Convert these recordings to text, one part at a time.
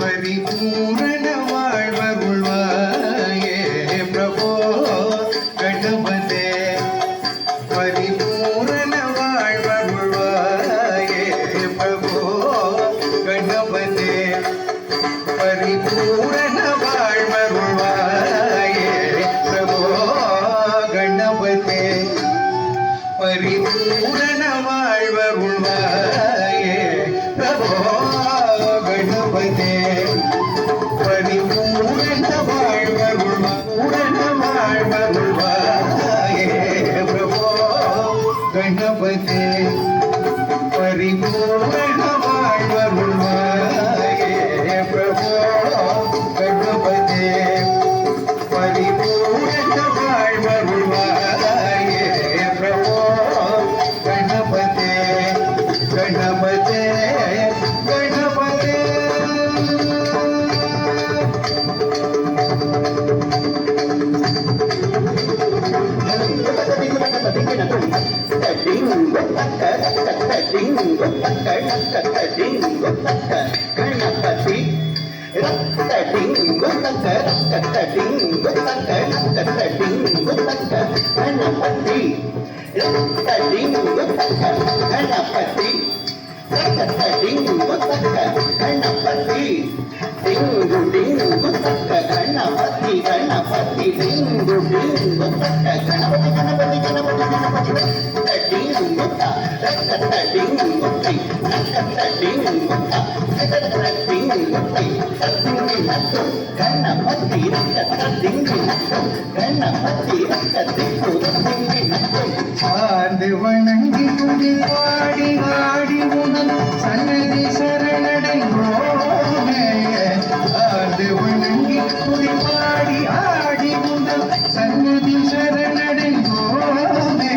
ಪರಿಪೂರ್ಣ வாழ்வருள்வாயே பிரபோ கணபதே ಪರಿಪೂರ್ಣ வாழ்வருள்வாயே பிரபோ கணபதே ಪರಿಪೂರ್ಣ வாழ்வருள்வாயே பிரபோ கணபதே ಪರಿಪೂರ್ಣ வாழ்வருள்வாயே பிரபோ ಗಣಪತೆ ಗಣಪತೆ ஆண்டு வணங்கி துதி ஆடி ஆடி உணல் சன்னதி சரணடைந்தோமே ஆண்டு வணங்கி துதி ஆடி ஆடி உணல் சன்னதி சரணடைந்தோமே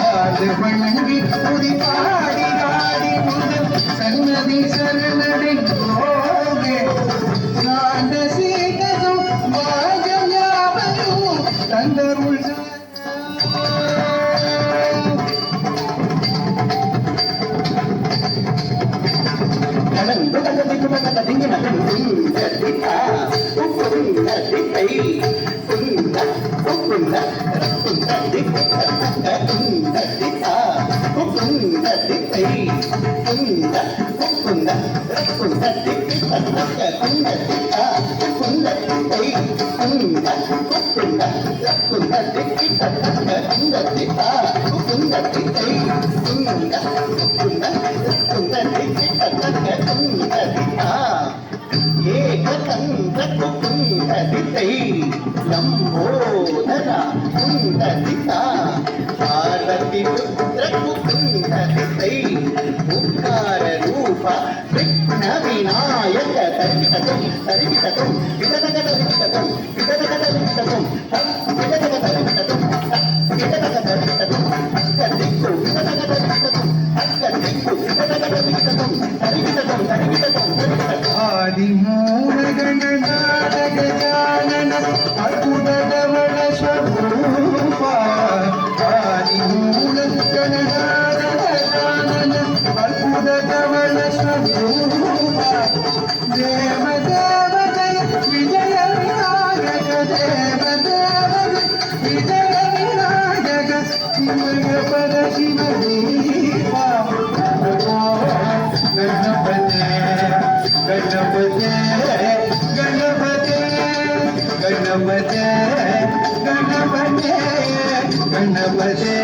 ஆண்டு வணங்கி துதி ஆடி ஆடி உணல் சன்னதி சரணடைந்தோமே ஆண்ட சீதம் வாஜம் யாவையும் தந்தருள் ಲಂಬೋದರ ಕುಂದರಿತ ಪಾರ್ವತಿ ಪುತ್ರ ಕುಂದರಿತೈ ಉಕ್ಕಾರ ರೂಪ ವಿಘ್ನ ವಿನಾಯಕ ತರಿತಕಂ ತರಿತಕಂ ವಿತನಕ ತರಿತಕಂ ವಿತನಕ ತರಿತಕಂ ವಿತನಕ ತರಿತಕಂ ವಿತನಕ ತರಿತಕಂ ಅಕ್ಕ ದಿಕ್ಕು ವಿತನಕ ತರಿತಕಂ ಅಕ್ಕ ದಿಕ್ಕು ವಿತನಕ ತರಿತಕಂ ತರಿತಕಂ ತರಿತಕಂ ಆದಿಮೂಲ ಗಣನಾದ ಗಜಾನನ ಅದ್ಭುತದವಳ ಸ್ವರೂಪ ಆದಿಮೂಲ ಗಣನಾದ ಗಜಾನನ ಅದ್ಭುತದವಳ ಸ್ವರೂಪ ದೇವ ದೇವ ಜಯ ವಿಜಯ ವಿನಾಯಕ ದೇವ ದೇವ ವಿಜಯ ವಿನಾಯಕ ಶಿವಯ ಪರ ಶಿವದೀಪ ಗಣಪತೆ ಗಣಪತೆ ಗಣಪತೆ ಗಣಪತೆ ಗಣಪತೆ ಗಣಪತೆ